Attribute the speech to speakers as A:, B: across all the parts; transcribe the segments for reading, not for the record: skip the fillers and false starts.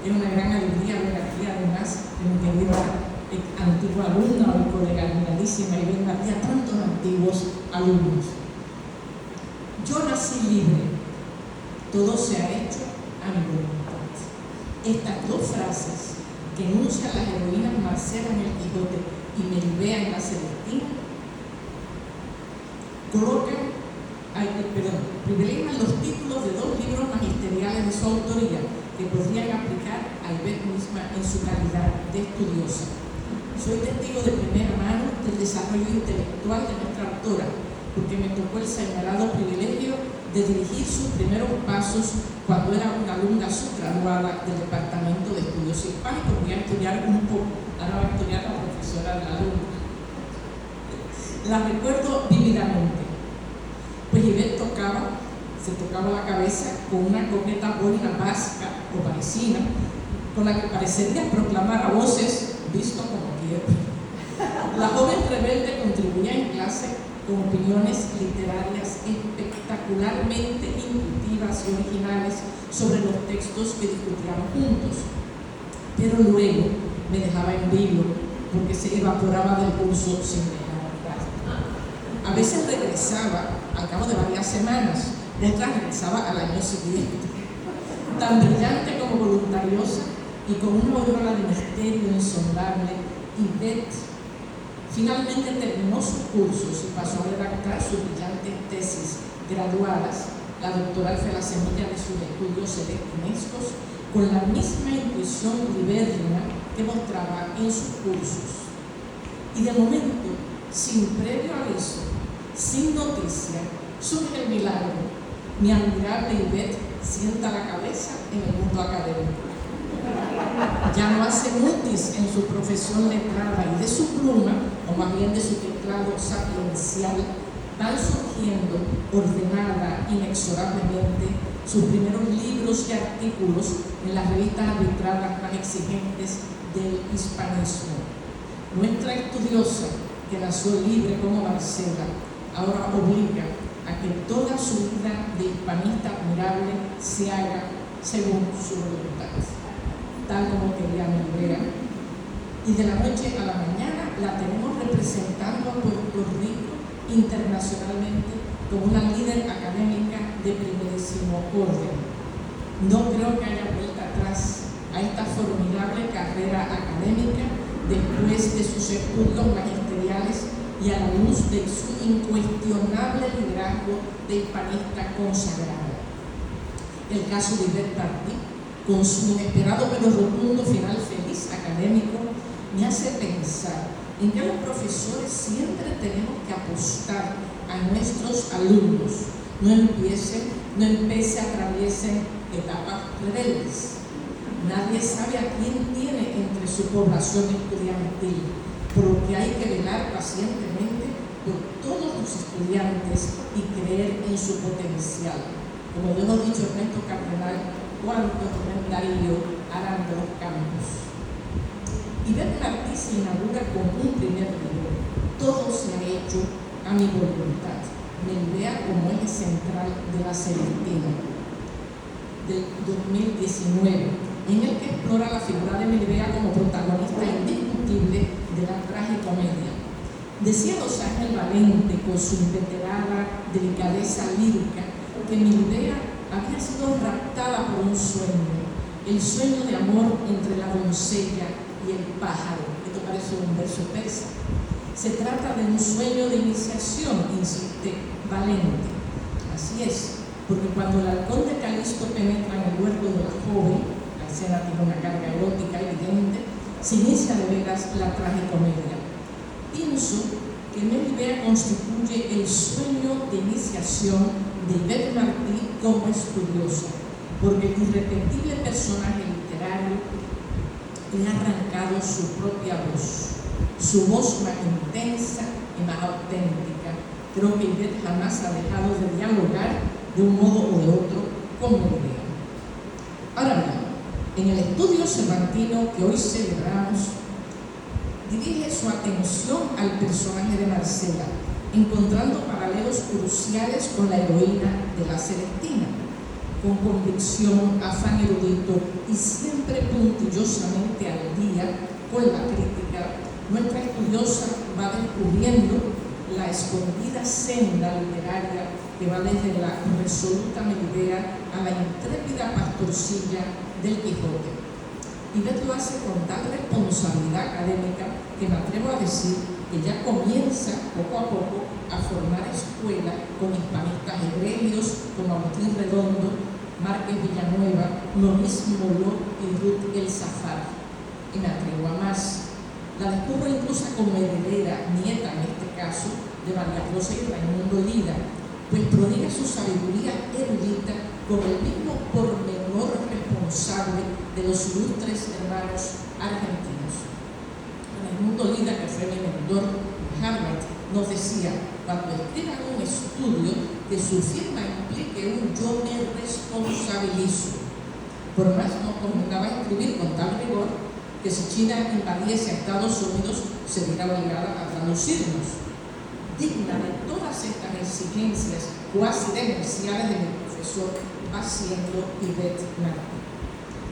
A: Es una gran alegría ver aquí además de mi querida antigua alumna o colega admiradísima y ven aquí a tantos antiguos alumnos. Yo nací libre, todo se ha hecho a mi voluntad. Estas dos frases que enuncian las heroínas Marcela en el Quijote y Melibea en la Celestina privilegian los títulos de dos libros magisteriales de su autoría que podrían aplicar a Ivette misma en su calidad de estudiosa. Soy testigo de primera mano del desarrollo intelectual de nuestra autora, porque me tocó el señalado privilegio de dirigir sus primeros pasos cuando era una alumna subgraduada del Departamento de Estudios Hispánicos. Voy a estudiar un poco, ahora voy a estudiar la profesora de la alumna. La recuerdo vívidamente, pues Ivette se tocaba la cabeza con una coqueta boina vasca o parisina, con la que parecería proclamar a voces, visto como quiero. La joven rebelde contribuía en clase con opiniones literarias espectacularmente intuitivas y originales sobre los textos que discutíamos juntos, pero luego me dejaba en vilo porque se evaporaba del curso sin dejar rastro. A veces regresaba al cabo de varias semanas, otras regresaba al año siguiente, tan brillante como voluntariosa y con una aureola de misterio insondable. Ivette finalmente terminó sus cursos y pasó a redactar sus brillantes tesis graduadas. La doctoral fue la semilla de sus estudios celestinescos, con la misma intuición libérrima que mostraba en sus cursos. Y de momento, sin previo aviso, sin noticia, surge el milagro. Mi admirable Ivette sienta la cabeza en el mundo académico. Ya no hace mutis en su profesión letrada y de su pluma, o más bien de su teclado sapiencial, van surgiendo ordenada, inexorablemente, sus primeros libros y artículos en las revistas arbitradas más exigentes del hispanismo. Nuestra estudiosa, que nació libre como Marcela, ahora obliga a que toda su vida de hispanista admirable se haga según su voluntad, tal como quería Melibea, y de la noche a la mañana la tenemos representando a Puerto Rico internacionalmente como una líder académica de primerísimo orden. No creo que haya vuelta atrás a esta formidable carrera académica después de sus estudios magisteriales y a la luz de su incuestionable liderazgo de hispanista consagrada. El caso de Ivette Martí, con su inesperado pero rotundo final feliz académico, me hace pensar en que los profesores siempre tenemos que apostar a nuestros alumnos, no atraviesen etapas rebeldes. Nadie sabe a quién tiene entre su población estudiantil, por lo que hay que velar pacientemente por todos los estudiantes y creer en su potencial. Como lo hemos dicho Ernesto Cardenal, cuántos Darío harán de los campos. Ivette Martí se inaugura con un primer libro, Todo se ha hecho a mi voluntad, Melibea como eje central de la Celestina, del 2019, en el que explora la figura de Melibea como protagonista indiscutible de la tragicomedia. Decía Dos Ángel Valente, con su inveterada delicadeza lírica, que Melibea había sido raptada por un sueño, el sueño de amor entre la doncella y el pájaro. Esto parece un verso persa. Se trata de un sueño de iniciación, insiste Valente. Así es, porque cuando el halcón de Calisto penetra en el huerto de la joven, la escena tiene una carga erótica evidente, se inicia de veras la tragicomedia. Pienso que Melibea constituye el sueño de iniciación de Ivette Martí como estudiosa, porque el irrepetible personaje literario le ha arrancado su propia voz, su voz más intensa y más auténtica. Creo que Ivette jamás ha dejado de dialogar de un modo o de otro con Melibea. Ahora bien, en el estudio cervantino que hoy celebramos, dirige su atención al personaje de Marcela, encontrando paralelos cruciales con la heroína de la Celestina, con convicción, afán erudito y siempre puntillosamente al día con la crítica, nuestra estudiosa va descubriendo la escondida senda literaria que va desde la resoluta Medea a la intrépida pastorcilla del Quijote. Y Beth lo hace con tal responsabilidad académica que me atrevo a decir que ya comienza poco a poco a formar escuela con hispanistas egregios como Agustín Redondo, Márquez Villanueva, Nomis Moló y Ruth El Zafar. Y me atrevo a más. La descubro incluso como heredera, nieta en este caso, de María Rosa y Raimundo Lira, pues prodiga su sabiduría erudita con el mismo pormenor responsable de los ilustres hermanos argentinos. Raimundo Lira, que fue mi mentor en Harvard, nos decía: cuando escriban un estudio, que su firma implique un yo me responsabilizo. Por más nos convengaba escribir con tal rigor que si China invadiese a Estados Unidos se viera obligada a traducirnos. Digna de todas estas exigencias cuasi demenciales de mi profesor va siendo Yvette Martí.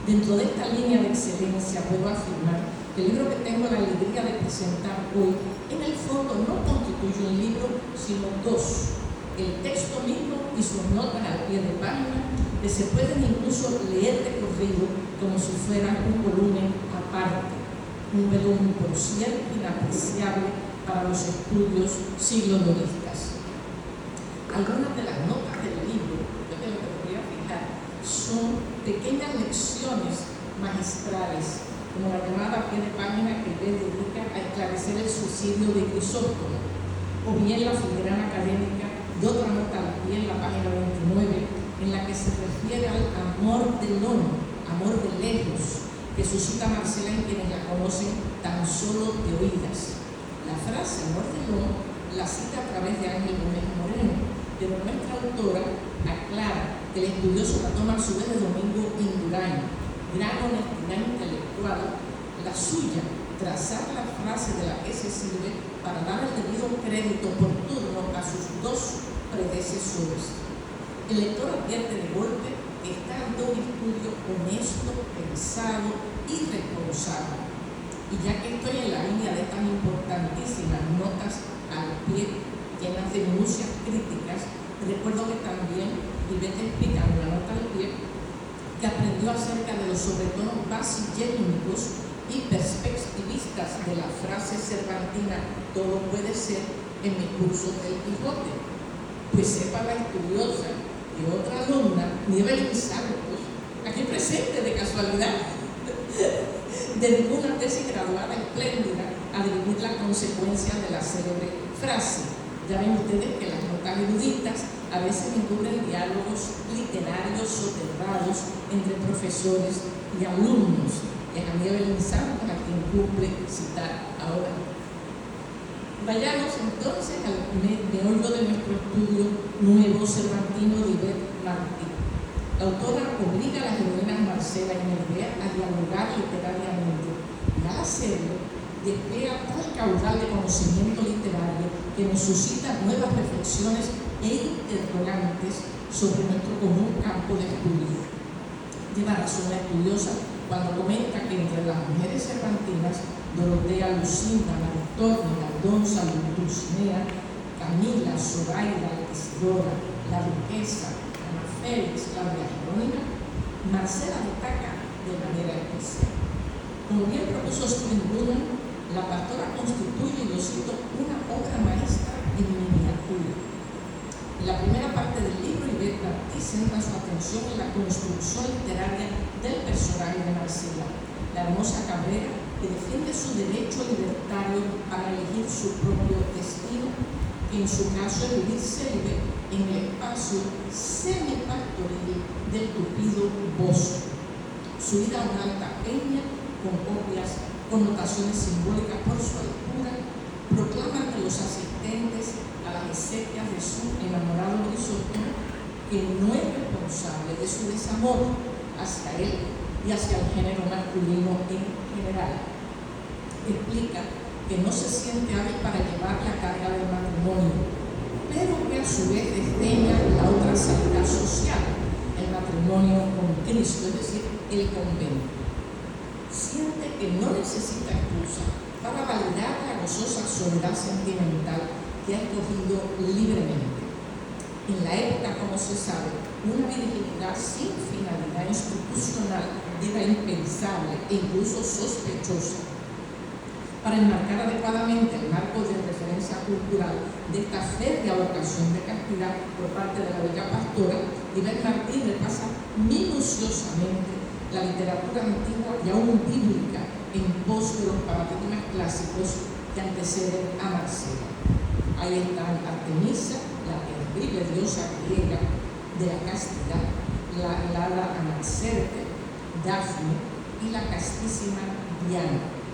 A: Dentro de esta línea de excelencia puedo afirmar que el libro que tengo la alegría de presentar hoy en el fondo no constituye un libro, sino dos: el texto mismo y sus notas al pie de página, que se pueden incluso leer de corrido como si fueran un volumen aparte, un volumen por cierto inapreciable para los estudios siglodonistas. Algunas de las notas del libro, yo creo que me voy a fijar, son pequeñas lecciones magistrales, como la llamada pie de página que le dedica a esclarecer el suicidio de Crisóstomo, o bien la filigrana académica de otra nota al pie en la página 29, en la que se refiere al amor de lono, amor de lejos, que suscita Marcela en quienes la conocen tan solo de oídas. La frase amor de lono la cita a través de Ángel Gómez Moreno, pero nuestra autora aclara que el estudioso la toma a su vez de Domingo Indurain. Gran honestidad intelectual la suya, trazar la frase de la que se sirve para dar el debido crédito oportuno a sus dos predecesores. El lector advierte de golpe que está ante un estudio honesto, pensado y responsable. Y ya que estoy en la línea de tan importantísimas notas al pie, llenas de minucias críticas, recuerdo que también Yvette explica en la nota al pie que aprendió acerca de los sobretonos basillénicos y perspectivistas de la frase cervantina «todo puede ser» en mis cursos del Quijote. Pues sepa la estudiosa y otra alumna, Nieves Santos, aquí presente de casualidad, dedicó una tesis graduada espléndida a dirimir las consecuencias de la célebre frase. Ya ven ustedes que las notas eruditas a veces encubren diálogos literarios soterrados entre profesores y alumnos. Es a Nieves Santos a quien cumple citar ahora. Vayamos entonces al meollo de nuestro estudio nuevo cervantino de Yvette Martí. La autora obliga a las heroínas Marcela y Medea a dialogar literariamente, y al hacerlo despliega tal caudal de conocimiento literario que nos suscita nuevas reflexiones e interrogantes sobre nuestro común campo de estudio. Lleva razón la estudiosa cuando comenta que entre las mujeres cervantinas, Dorotea, Lucinda, Maritorne, Aldonza, Dulcinea, Camila, Zoraida, Isidora, la Duquesa, Ana Félix, Claudia Jerónima, Marcela destaca de manera especial. Como bien propuso Strindberg, la pastora constituye, y yo cito, una obra maestra en miniatura. En la primera parte del libro, Yvette Martí centra su atención en la construcción literaria del personaje de Marcela, la hermosa cabrera que defiende su derecho libertario para elegir su propio destino, que en su caso es vivir célibe en el espacio semipastoril del tupido bosque. Su vida a una alta peña, con obvias connotaciones simbólicas por su altura, proclama ante los asistentes a las exequias de su enamorado Crisóstomo que no es responsable de su desamor hacia él y hacia el género masculino en general. Explica que no se siente hábil para llevar la carga del matrimonio, pero que a su vez desdeña la otra salida social, el matrimonio con Cristo, es decir, el convento. Siente que no necesita excusa para validar la gozosa soledad sentimental que ha escogido libremente. En la época, como se sabe, una virginidad sin finalidad institucional era impensable e incluso sospechosa. Para enmarcar adecuadamente el marco de referencia cultural de esta férrea vocación de castidad por parte de la bella pastora, Ibet Martín repasa minuciosamente la literatura antigua y aún bíblica en pos de los paradigmas clásicos que anteceden a Marcela. Ahí están Artemisa, la terrible diosa griega de la castidad, la helada Anaxerte, Dafne y la castísima Diana.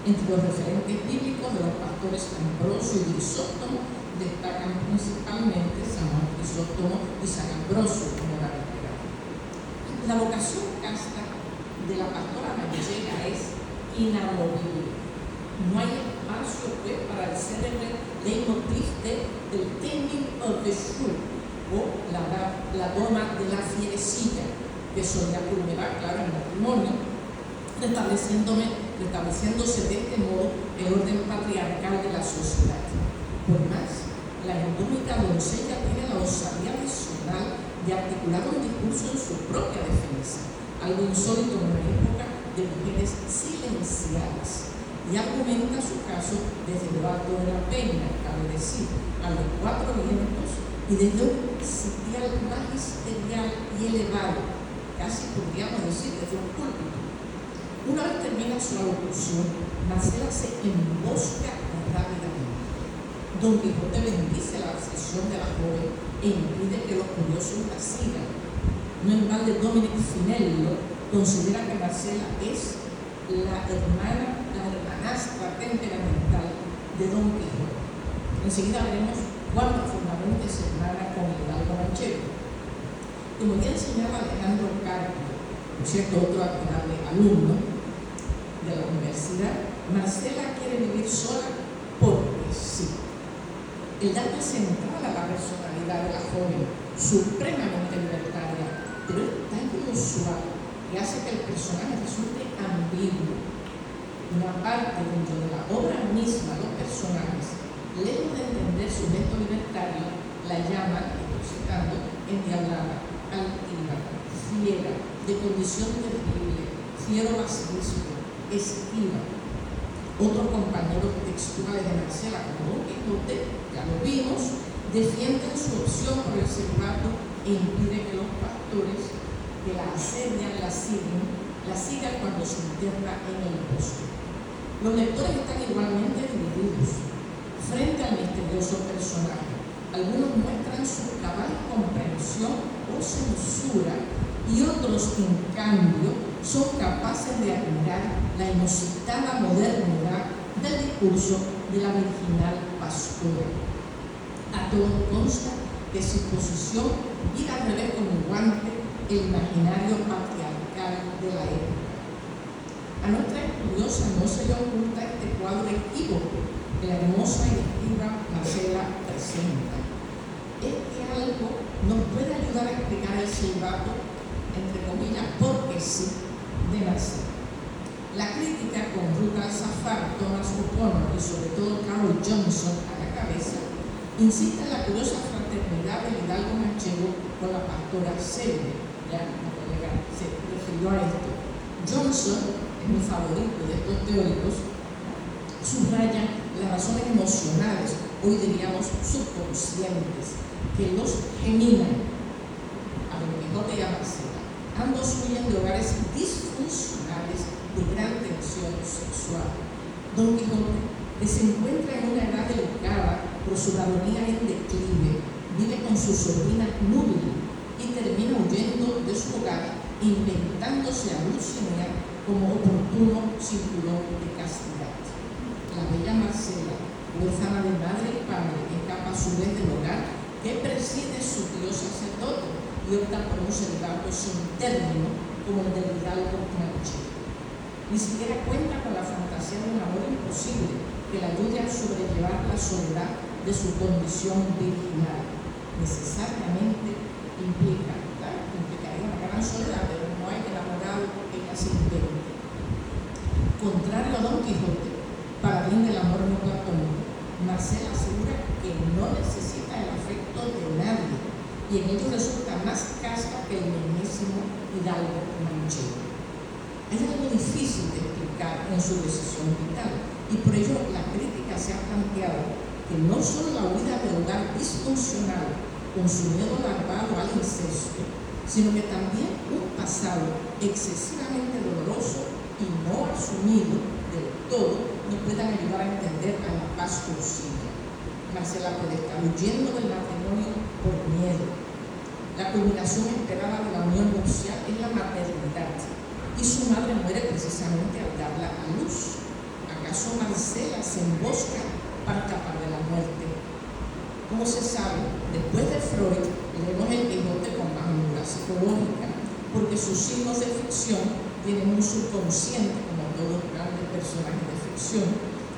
A: Entre los referentes bíblicos de los pastores Ambrosio y Crisóstomo destacan principalmente San Juan Crisóstomo y San Ambrosio, como la verdad. La vocación casta de la pastora manchega es inamovible. No hay espacio pues para el célebre leitmotiv del Taming of the Shrew, o la doma de la fierecilla, que solía culminar, claro, en el matrimonio, restableciéndose de este modo el orden patriarcal de la sociedad. Por más, la indómita doncella tiene la osadía adicional de articular un discurso en su propia defensa, algo insólito en una época de mujeres silenciadas, y argumenta su caso desde lo alto de la peña, cabe decir, a los 4 vientos, y desde un sitial magisterial y elevado, casi podríamos decir desde un púlpito. Una vez termina su alocución, Marcela se embosca rápidamente. Don Quijote bendice la decisión de la joven e impide que los curiosos la sigan. No en balde Dominic Finello considera que Marcela es la hermanastra temperamental de Don Quijote. Enseguida veremos cuán profundamente se hermana con el hidalgo manchego. Como ya enseñaba Alejandro Carpio, por cierto, otro admirable alumno de la universidad, Marcela quiere vivir sola porque sí. El dato central a la personalidad de la joven, supremamente libertaria, pero es tan inusual que hace que el personaje resulte ambiguo. Una parte dentro de la obra misma, los personajes, lejos de entender su gesto libertario, la llaman, estoy citando, endiablada, altiva, fiera, de condición terrible, fiero basilisco, esquiva. Otros compañeros textuales de Marcela, como Don Quijote, ya lo vimos, defienden su opción por el celibato e impiden que los pastores que la asedian la sigan cuando se interna en el bosque. Los lectores están igualmente divididos frente al misterioso personaje. Algunos muestran su cabal comprensión o censura y otros, en cambio, son capaces de admirar la inusitada modernidad del discurso de la virginal pastora. A todos consta que su posición gira al revés como un guante el imaginario patriarcal de la época. A nuestra estudiosa no se le oculta este cuadro equívoco que la hermosa y esquiva Marcela presenta. Este algo nos puede ayudar a explicar el celibato, entre comillas, porque sí, de Marcela. La crítica con Ruth Alzafar, Thomas O'Connor y sobre todo Carol Johnson a la cabeza, insiste en la curiosa fraternidad del hidalgo manchego con la pastora célebre. Ya mi colega se refirió a esto. Johnson, es mi favorito de estos teóricos, subraya las razones emocionales, hoy diríamos subconscientes, que los geminan a Don Quijote y a Marcela. Ambos huyen de hogares disfuncionales de gran tensión sexual. Don Quijote, que se encuentra en una edad delicada por su varonía en declive, vive con su sobrina Nubia y termina huyendo de su hogar, inventándose a Dulcinea como oportuno cinturón de castidad. La bella Marcela, huérfana de madre y padre, escapa a su vez del hogar que preside su tío sacerdote y opta por un celibato sin término como el del hidalgo manchego. Ni siquiera cuenta con la fantasía de un amor imposible que la ayude a sobrellevar la soledad de su condición virginal. Necesariamente implicaría una gran soledad, pero no hay enamorado casi 20. Contrario a Don Quijote, paladín del amor no platónico, Marcela asegura que no necesita el afecto de nadie y en ello resulta más casta que el mismísimo Hidalgo manchego. Hay algo difícil de explicar en su decisión vital y por ello la crítica se ha planteado que no solo la huida del hogar disfuncional con su miedo larvado al incesto, sino que también un pasado excesivamente doloroso y no asumido del todo nos puedan ayudar a entender a la paz posible. Marcela puede estar huyendo del matrimonio por miedo. La culminación esperada de la unión nupcial es la maternidad y su madre muere precisamente al darla a luz. ¿Acaso Marcela se embosca para escapar de la muerte? Como se sabe, después de Freud, leemos el Quijote con más madura psicológica, porque sus signos de ficción tienen un subconsciente, como todos los grandes personajes de ficción,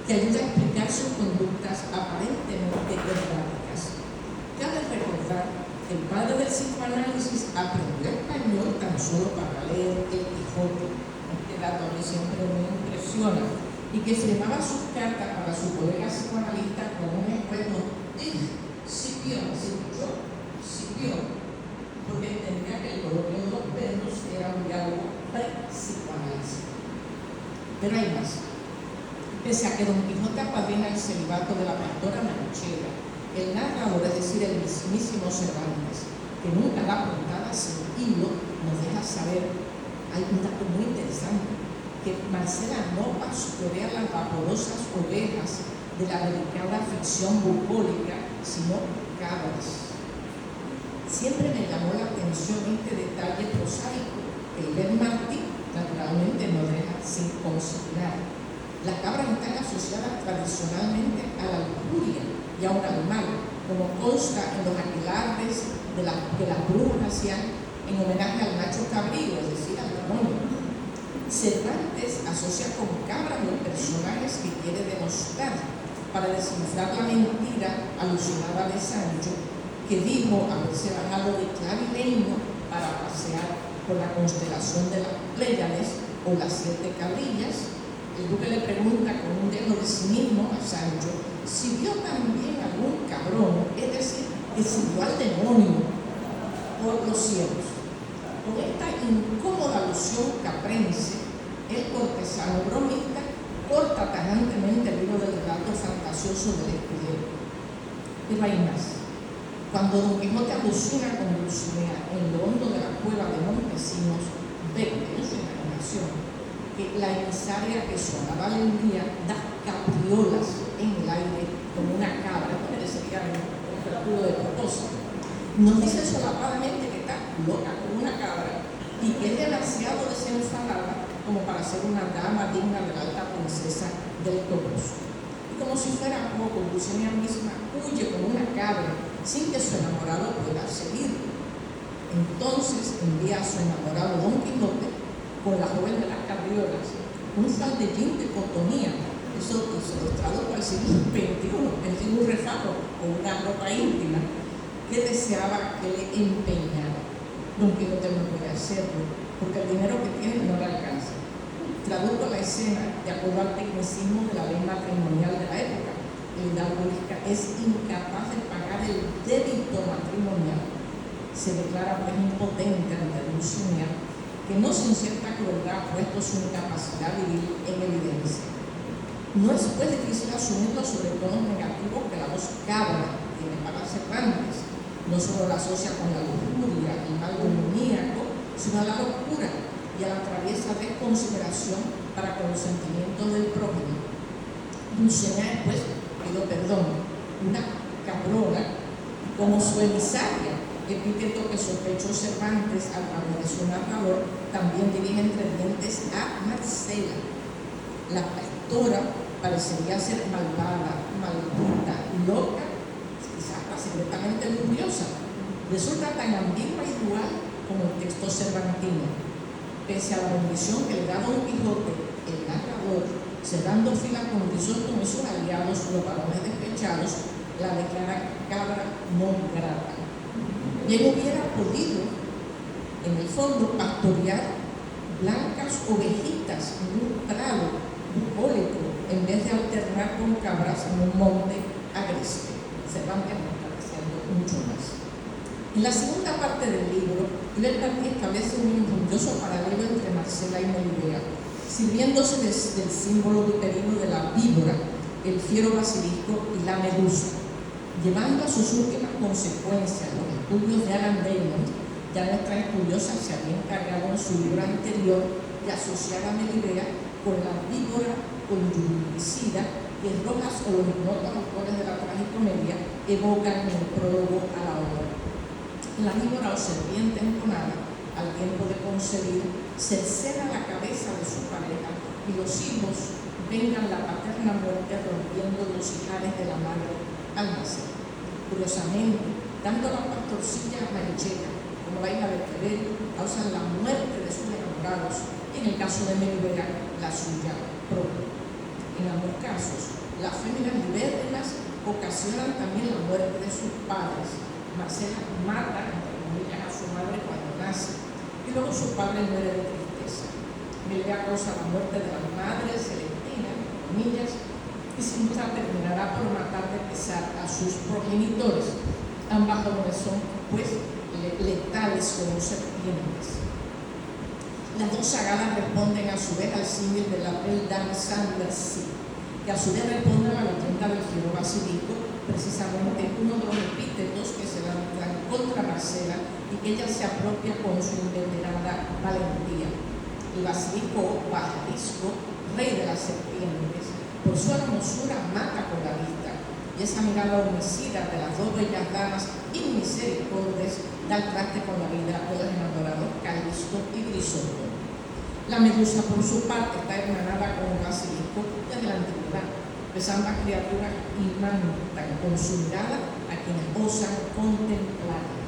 A: que ayuda a explicar sus conductas aparentemente erráticas. Cabe recordar que el padre del psicoanálisis aprendió español tan solo para leer el Quijote, este dato a mí siempre me impresiona, y que firmaba sus cartas para su colega psicoanalista con un esfuerzo Scipión, porque entendía que el coloquio de los perros era un diálogo pre-psicoanálisis. Pero hay más. Pese a que Don Quijote apadrina el celibato de la pastora manchega, el narrador, es decir, el mismísimo Cervantes, que nunca da puntada sin hilo, nos deja saber, hay un dato muy interesante, que Marcela no pastorea las vaporosas ovejas de la delicada ficción bucólica, sino cabras. Siempre me llamó la atención este detalle prosaico que Ibert Martí naturalmente no deja sin considerar. Las cabras están asociadas tradicionalmente a la lujuria y a un animal, como consta en los aquelarres que las brujas hacían en homenaje al macho cabrío, es decir, al demonio. Cervantes asocia con cabras los personajes que quiere denostar para descifrar la mentira alucinada de Sancho, que dijo haberse bajado de Clavileño para pasear por la constelación de las Pléyades o las 7 cabrillas. El duque le pregunta con un dejo de cinismo a Sancho si vio también algún cabrón, es decir, que siguió al demonio por los cielos. Con esta incómoda alusión caprense, el cortesano bromista corta tajantemente el hilo del relato fantasioso del escudero. Pero hay más. Cuando Don Quijote alucina con Dulcinea en lo hondo de la cueva de Montesinos, ve en su imaginación que la emisaria que sonaba el día da capriolas en el aire como una cabra, esto merecería un cálculo de propósito. Nos dice solapadamente que está loca como una cabra y que es demasiado desenfadada como para ser una dama digna de la alta princesa del Toboso. Y como si fuera poco, Dulcinea misma huye como una cabra sin que su enamorado pueda seguirlo. Entonces envía a su enamorado Don Quijote con la joven de las cabriolas un faldellín de cotonía, eso se lo tradujo al siglo XXI, es decir, un refajo o una ropa íntima que deseaba que le empeñara. Don Quijote no puede hacerlo porque el dinero que tiene no le alcanza. Tradujo la escena de acuerdo al tecnicismo de la ley matrimonial de la época. El hidalgo es incapaz de pagar el débito matrimonial. Se declara pues impotente ante Dulcinea, que no sin cierta crueldad ha puesto su incapacidad viril en evidencia. No es pues difícil asumir los sobretonos negativos que la voz cabra tiene para Cervantes. No solo la asocia con la lujuria, el mal demoníaco, sino a la locura y a la traviesa desconsideración para con los sentimientos del prójimo. Dulcinea pues pidió perdón, una cabrona como su emisaria, epíteto que sospechó Cervantes al través de su narrador, también dirige entre dientes a Marcela. La pastora parecería ser malvada, maldita, loca, quizás hasta secretamente lujuriosa. Resulta tan ambigua y dual como el texto cervantino. Pese a la bendición que le da Don Quijote, el narrador, cerrando fila con Grisóstomo y sus aliados, los varones despechados, la declara cabra non grata. Bien hubiera podido, en el fondo, pastorear blancas ovejitas en un prado bucólico en vez de alternar con cabras en un monte agreste. Cervantes nos está diciendo mucho más. En la segunda parte del libro, Ibet Martí establece un orgulloso paralelo entre Marcela y Melibea, sirviéndose del símbolo viperino de la víbora, el fiero basilisco y la medusa, llevando a sus últimas consecuencias los estudios de Alan Damon. Ya nuestra estudiosa se había encargado en su libro anterior de asociar a Melibea con la víbora conjuncticida que Rojas o los ignotos autores de la tragicomedia evocan en el prólogo a la obra. La víbora o serpiente enconada, al tiempo de concebir, cercena la cabeza de su pareja y los hijos vengan la paterna muerte rompiendo los ijares de la madre al nacer. Curiosamente, tanto la pastorcilla Marichela como la hija de Quevedo causan la muerte de sus enamorados y en el caso de Melibea, la suya propia. En ambos casos, las féminas libérrimas ocasionan también la muerte de sus padres. Marcela mata, entre comillas, a su madre cuando nace y luego su padre muere de tristeza. Melibea causa la muerte de la madre Celestina, entre comillas, y sin duda terminará por matar de pesar a sus progenitores. Ambas jóvenes son, pues, letales como serpientes. Las dos sagadas responden a su vez al símil de la Belle Dame Sans Merci, que a su vez responde a la leyenda del fiero basilisco, precisamente uno de los epítetos que se lanzan contra Marcela y que ella se apropia con su inveterada valentía. El basilisco o pajarisco, rey de las serpientes, por su hermosura mata con la vista, y esa mirada homicida de las dos bellas damas inmisericordes da el traste con la vida de los enamorados Calisto y Grisóstomo. La medusa, por su parte, está hermanada con el basilisco desde la antigüedad, pues ambas criaturas imantan con su mirada a quienes osan contemplarla.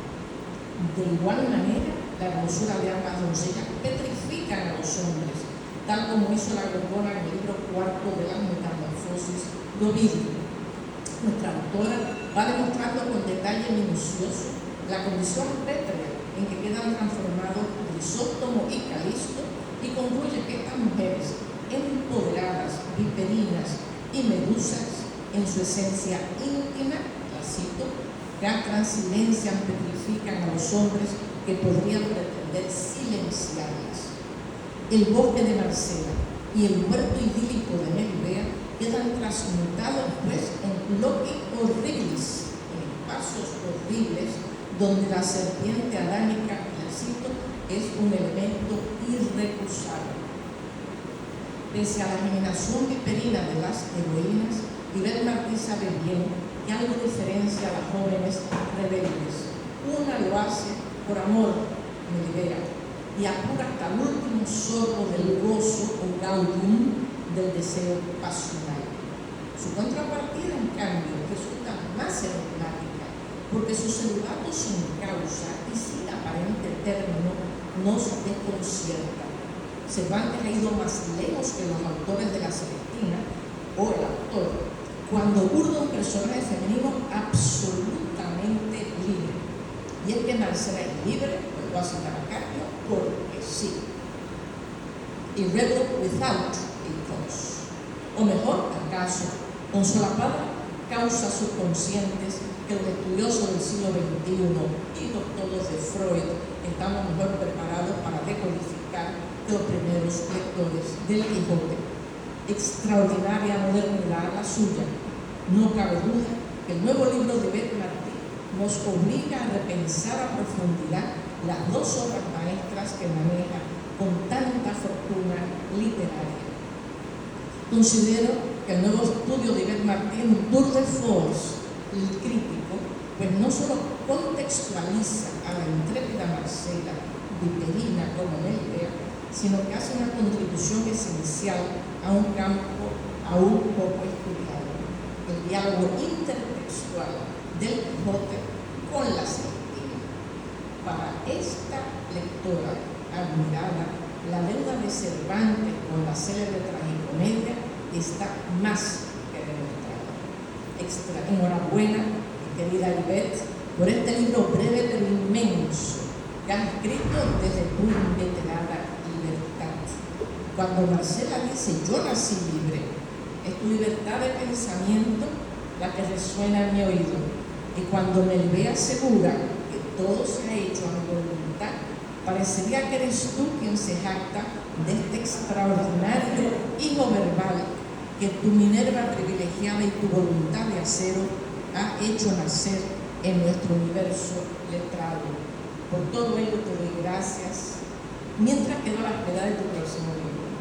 A: De igual manera, la hermosura de ambas doncellas petrifican a los hombres, tal como hizo la Gorgona en el libro cuarto de las Metamorfosis de Ovidio. Nuestra autora va demostrando con detalle minucioso la condición pétrea en que quedan transformados Grisóstomo y Calisto y concluye que estas mujeres, empoderadas, viperinas y medusas, en su esencia íntima, la cito, castran, silencian, petrifican a los hombres que podrían pretender silenciarlas. El bosque de Marcela y el huerto idílico de Melibea quedan transmutados pues en loci horribilis, en espacios horribles donde la serpiente adánica, la cito, es un elemento irrecusable. Pese a la generación viperina de las heroínas, Ibet Martí sabe bien que algo diferencia a las jóvenes rebeldes. Una lo hace por amor, Melibea, y apura hasta el último sorbo del gozo o gaudium del deseo pasional. Su contrapartida, en cambio, resulta más enigmática, porque su celibato sin causa y sin aparente término nos desconcierta. Cervantes ha ido más lejos que los autores de la Celestina, o el autor, cuando urda un personaje femenino absolutamente libre. Y es que Marcela es libre, vuelvo a citar a Carpio, porque sí. Y rebel without a cause. O mejor, acaso, consolapada, causa subconscientes que los estudiosos del siglo XXI, hijos todos de Freud, estamos mejor preparados para decodificar que los primeros lectores del Quijote. Extraordinaria modernidad la suya. No cabe duda que el nuevo libro de Ibet Martí nos obliga a repensar a profundidad las dos obras maestras que maneja con tanta fortuna literaria. Considero que el nuevo estudio de Ibet Martí es un tour de force crítico, pues no solo contextualiza a la intrépida Marcela, viperina como Melibea, sino que hace una contribución esencial a un campo aún poco estudiado, el diálogo intertextual del Quijote con la Celestina. Para esta lectora admirada, la deuda de Cervantes con la célebre tragicomedia está más que demostrada. Enhorabuena, querida Ibet, por este libro breve pero inmenso que has escrito desde tu inveterada libertad. Cuando Marcela dice yo nací libre, es tu libertad de pensamiento la que resuena en mi oído. Y cuando me vea segura que todo se ha hecho a mi voluntad, parecería que eres tú quien se jacta de este extraordinario hijo verbal que tu Minerva privilegiada y tu voluntad de acero ha hecho nacer en nuestro universo letrado. Por todo ello te doy gracias. Mientras quedo a la espera de tu próximo libro.